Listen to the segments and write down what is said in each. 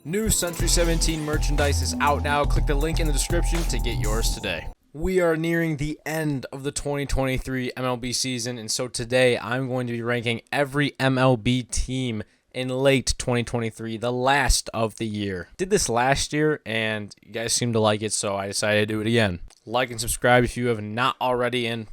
New Sentry 17 merchandise is out now. Click the link in the description to get yours today. We are nearing the end of the 2023 MLB season, and so today I'm going to be ranking every MLB team in late 2023, the last of the year. Did this last year, and you guys seem to like it, so I decided to do it again. Like and subscribe if you have not already, and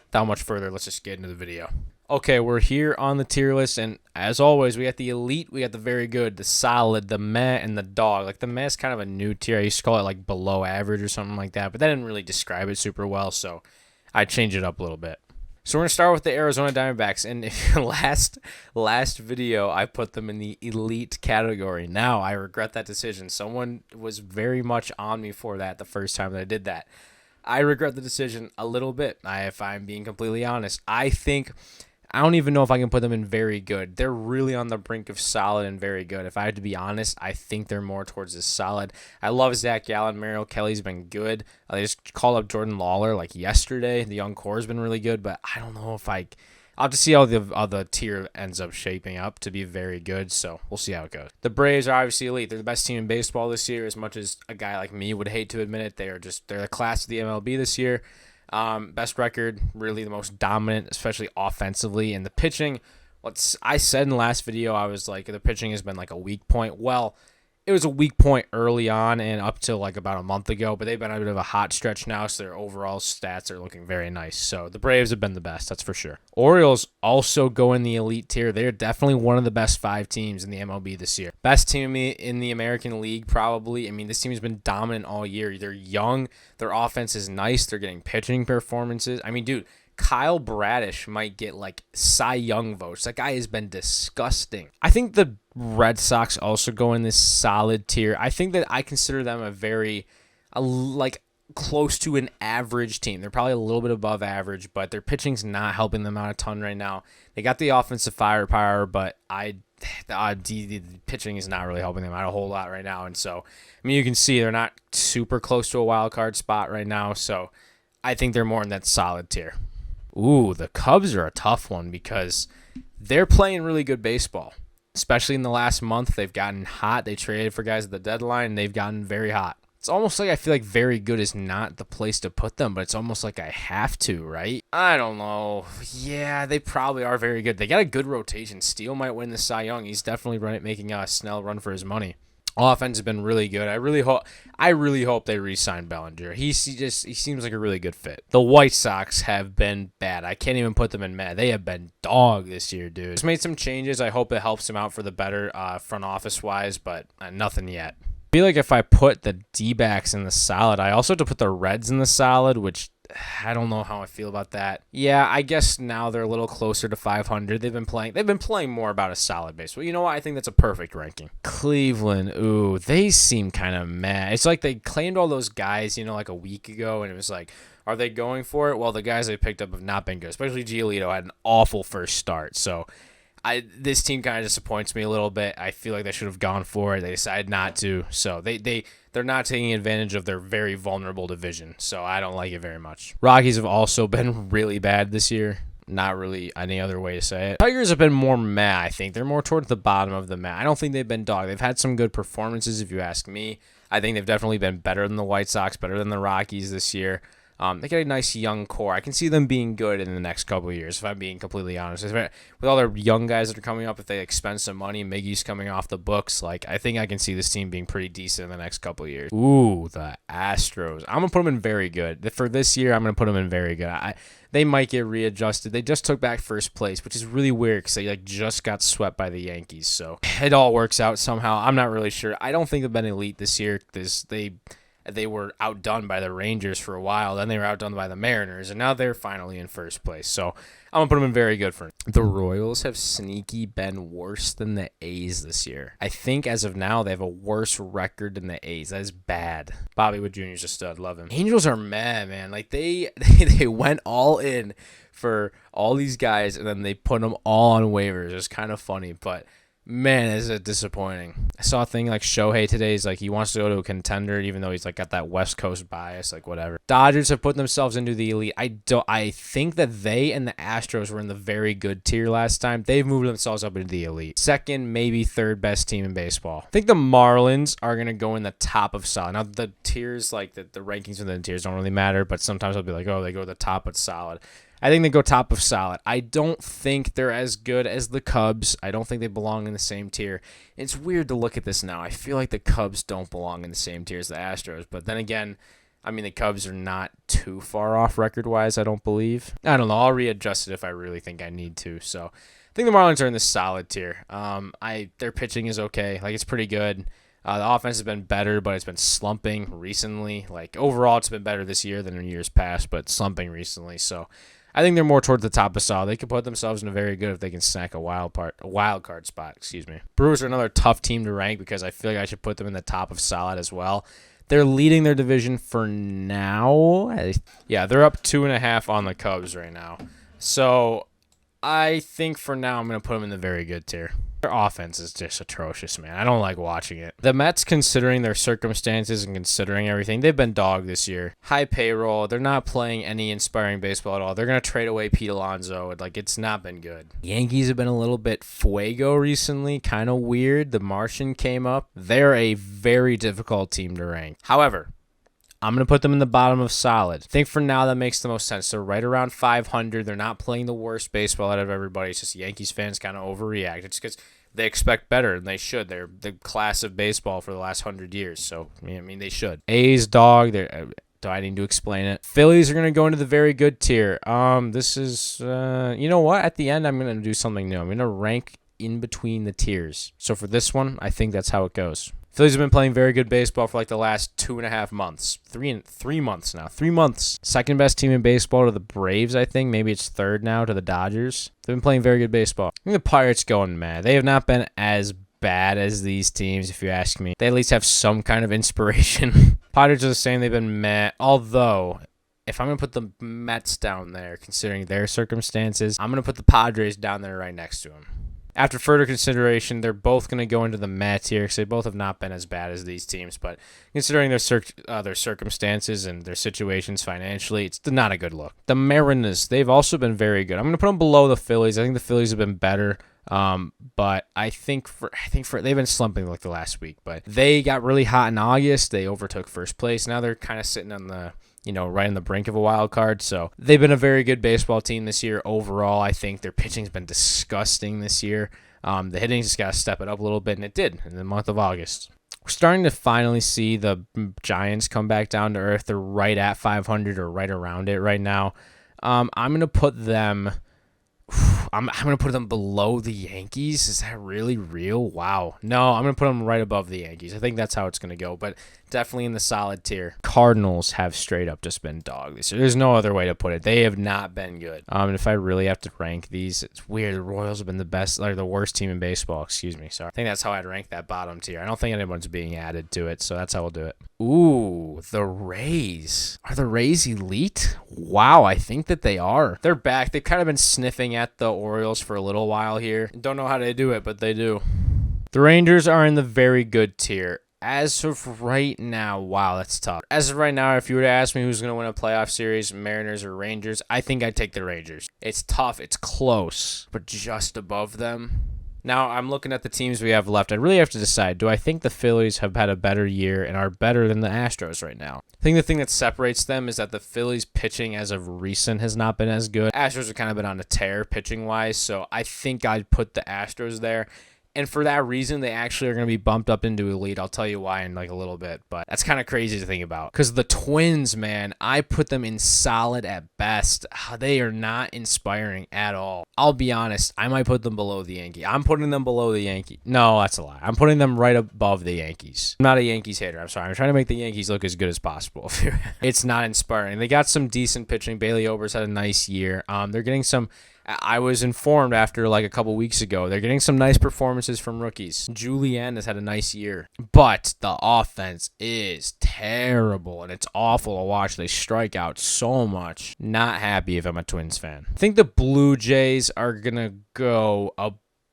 without much further, let's just get into the video. Okay, we're here on the tier list, and as always, we got the elite, we got the very good, the solid, the meh, and the dog. Like, the meh is kind of a new tier. I used to call it, like, below average or something like that, but that didn't really describe it super well, so I changed it up a little bit. So we're going to start with the Arizona Diamondbacks, and if last video, I put them in the elite category. Now, I regret that decision. Someone was very much on me for that the first time that I did that. I regret the decision a little bit, if I'm being completely honest. I don't even know if I can put them in very good. They're really on the brink of solid and very good. If I had to be honest, I think they're more towards the solid. I love Zach Gallen. Mariel Kelly's been good. They just called up Jordan Lawler like yesterday. The young core's been really good, but I don't know if I'll have to see how the tier ends up shaping up to be very good, so we'll see how it goes. The Braves are obviously elite. They're the best team in baseball this year, as much as a guy like me would hate to admit it. They're the class of the MLB this year. Best record, really the most dominant, especially offensively. And the pitching, what I said in the last video, I was like, the pitching has been like a weak point. Well, it was a weak point early on and up till like about a month ago, but they've been a bit of a hot stretch now, so their overall stats are looking very nice. So the Braves have been the best, that's for sure. Orioles also go in the elite tier. They're definitely one of the best 5 teams in the MLB this year. Best team in the American League, probably. I mean, this team has been dominant all year. They're young. Their offense is nice. They're getting pitching performances. I mean, dude, Kyle Bradish might get like Cy Young votes. That guy has been disgusting. I think the Red Sox also go in this solid tier. I think that I consider them like close to an average team. They're probably a little bit above average, but their pitching's not helping them out a ton right now. They got the offensive firepower, but the pitching is not really helping them out a whole lot right now. And so, I mean, you can see they're not super close to a wild card spot right now. So I think they're more in that solid tier. Ooh, the Cubs are a tough one because they're playing really good baseball. Especially in the last month, they've gotten hot. They traded for guys at the deadline, and they've gotten very hot. It's almost like I feel like very good is not the place to put them, but it's almost like I have to, right? I don't know. Yeah, they probably are very good. They got a good rotation. Steele might win the Cy Young. He's definitely making a Snell run for his money. Offense has been really good. I really hope they re-sign Bellinger. He seems like a really good fit. The White Sox have been bad. I can't even put them in mad. They have been dog this year, dude. Just made some changes. I hope it helps them out for the better front office wise, but nothing yet. I feel like if I put the D-backs in the solid, I also have to put the Reds in the solid, which I don't know how I feel about that. Yeah, I guess now they're a little closer to 500. They've been playing more about a solid base. Well, you know what? I think that's a perfect ranking. Cleveland, ooh, they seem kind of mad. It's like they claimed all those guys, like a week ago, and it was like, are they going for it? Well, the guys they picked up have not been good. Especially Giolito had an awful first start. So this team kind of disappoints me a little bit. I feel like they should have gone for it. They decided not to. So they're not taking advantage of their very vulnerable division. So I don't like it very much. Rockies have also been really bad this year. Not really any other way to say it. Tigers have been more meh, I think. They're more towards the bottom of the meh. I don't think they've been dog. They've had some good performances, if you ask me. I think they've definitely been better than the White Sox, better than the Rockies this year. They got a nice young core. I can see them being good in the next couple of years, if I'm being completely honest. With all their young guys that are coming up, if they spend some money, Miggy's coming off the books, I think I can see this team being pretty decent in the next couple of years. Ooh, the Astros. I'm going to put them in very good. For this year, I'm going to put them in very good. They might get readjusted. They just took back first place, which is really weird because they just got swept by the Yankees. So it all works out somehow. I'm not really sure. I don't think they've been elite this year because they were outdone by the Rangers for a while. Then they were outdone by the Mariners, and now they're finally in first place. So I'm going to put them in very good for it. The Royals have sneaky been worse than the A's this year. I think as of now, they have a worse record than the A's. That is bad. Bobby Wood Jr. is a stud. Love him. Angels are mad, man. They went all in for all these guys, and then they put them all on waivers. It's kind of funny, but Man, is it disappointing. I saw a thing like Shohei today. He's like, he wants to go to a contender, even though he's like got that West Coast bias, like whatever. Dodgers have put themselves into the elite. I think that they and the Astros were in the very good tier last time. They've moved themselves up into the elite. Second, maybe third best team in baseball. I think the Marlins are going to go in the top of solid. Now, the tiers, like the rankings within the tiers don't really matter, but sometimes I'll be like, oh, they go to the top of solid. I think they go top of solid. I don't think they're as good as the Cubs. I don't think they belong in the same tier. It's weird to look at this now. I feel like the Cubs don't belong in the same tier as the Astros. But then again, I mean, the Cubs are not too far off record-wise, I don't believe. I don't know. I'll readjust it if I really think I need to. So I think the Marlins are in the solid tier. Their pitching is okay. Like, it's pretty good. The offense has been better, but it's been slumping recently. Like, overall, it's been better this year than in years past, but slumping recently. So I think they're more towards the top of solid. They could put themselves in a very good if they can snack a wild card spot. Brewers are another tough team to rank because I feel like I should put them in the top of solid as well. They're leading their division for now. Yeah, they're up 2.5 on the Cubs right now. So I think for now I'm going to put them in the very good tier. Their offense is just atrocious, man. I don't like watching it. The Mets, considering their circumstances and considering everything, they've been dogged this year. High payroll. They're not playing any inspiring baseball at all. They're going to trade away Pete Alonso. Like, it's not been good. Yankees have been a little bit fuego recently. Kind of weird. The Martian came up. They're a very difficult team to rank. However, I'm going to put them in the bottom of solid. I think for now that makes the most sense. They're right around 500. They're not playing the worst baseball out of everybody. It's just Yankees fans kind of overreact. It's because they expect better, and they should. They're the class of baseball for the last 100 years. So, I mean, they should. A's, dog. Do I need to explain it? Phillies are going to go into the very good tier. This is, you know what? At the end, I'm going to do something new. I'm going to rank in between the tiers. So for this one, I think that's how it goes. Phillies have been playing very good baseball for like the last 2.5 months. 3 months now. 3 months. Second best team in baseball to the Braves, I think. Maybe it's third now to the Dodgers. They've been playing very good baseball. I think the Pirates going mad. They have not been as bad as these teams, if you ask me. They at least have some kind of inspiration. Pirates are the same. They've been mad. Although, if I'm going to put the Mets down there, considering their circumstances, I'm going to put the Padres down there right next to them. After further consideration, they're both going to go into the Mets here because they both have not been as bad as these teams. But considering their circumstances and their situations financially, it's not a good look. The Mariners, they've also been very good. I'm going to put them below the Phillies. I think the Phillies have been better. But I think they've been slumping like the last week. But they got really hot in August. They overtook first place. Now they're kind of sitting on the right on the brink of a wild card. So they've been a very good baseball team this year overall. I think their pitching's been disgusting this year. The hitting's just got to step it up a little bit, and it did in the month of August. We're starting to finally see the Giants come back down to earth. They're right at 500 or right around it right now. I'm going to put them... I'm going to put them below the Yankees. Is that really real? Wow. No, I'm going to put them right above the Yankees. I think that's how it's going to go, but definitely in the solid tier. Cardinals have straight up just been dog this year. There's no other way to put it. They have not been good. And if I really have to rank these, it's weird. The Royals have been the worst team in baseball. Excuse me. Sorry. I think that's how I'd rank that bottom tier. I don't think anyone's being added to it, so that's how we'll do it. Ooh, the Rays. Are the Rays elite? Wow, I think that they are. They're back. They've kind of been sniffing at the Orioles for a little while here. Don't know how they do it, but they do. The Rangers are in the very good tier. As of right now, wow, that's tough. As of right now, if you were to ask me who's going to win a playoff series, Mariners or Rangers, I think I'd take the Rangers. It's tough. It's close, but just above them. Now, I'm looking at the teams we have left. I really have to decide, do I think the Phillies have had a better year and are better than the Astros right now? I think the thing that separates them is that the Phillies pitching as of recent has not been as good. Astros have kind of been on a tear pitching-wise, so I think I'd put the Astros there. And for that reason, they actually are going to be bumped up into elite. I'll tell you why in like a little bit, but that's kind of crazy to think about. Because the Twins, man, I put them in solid at best. They are not inspiring at all. I'll be honest, I might put them below the Yankees. I'm putting them below the Yankees. No, that's a lie. I'm putting them right above the Yankees. I'm not a Yankees hater. I'm sorry. I'm trying to make the Yankees look as good as possible. It's not inspiring. They got some decent pitching. Bailey Ober's had a nice year. They're getting some... I was informed after like a couple weeks ago, they're getting some nice performances from rookies. Julian has had a nice year, but the offense is terrible and it's awful to watch. They strike out so much. Not happy if I'm a Twins fan. I think the Blue Jays are going to go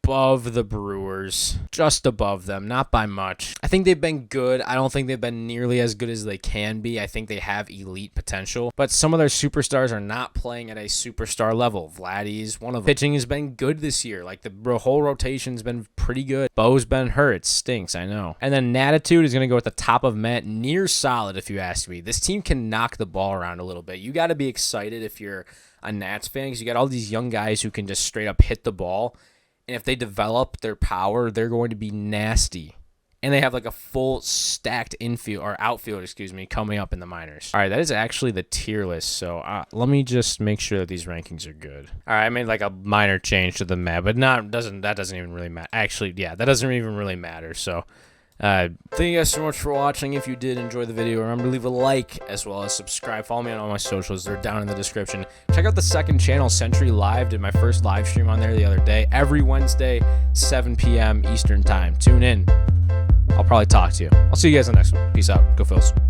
above the Brewers, just above them, not by much. I think they've been good. I don't think they've been nearly as good as they can be. I think they have elite potential, but some of their superstars are not playing at a superstar level. Vladdy's one of them. Pitching has been good this year. Like the whole rotation's been pretty good. Bo's been hurt. It stinks, I know. And then Natitude is going to go at the top of Met, near solid if you ask me. This team can knock the ball around a little bit. You got to be excited if you're a Nats fan because you got all these young guys who can just straight up hit the ball. And if they develop their power, they're going to be nasty. And they have like a full stacked outfield, coming up in the minors. All right, that is actually the tier list. So let me just make sure that these rankings are good. All right, I made like a minor change to the map, but that doesn't even really matter. Actually, yeah, that doesn't even really matter. So thank you guys so much for watching. If you did enjoy the video, remember to leave a like as well as subscribe. Follow me on all my socials. They're down in the description. Check out the second channel, Sentry Live. Did my first live stream on there the other day. Every Wednesday, 7 p.m. Eastern time. Tune in. I'll probably talk to you. I'll see you guys in the next one. Peace out. Go Phils.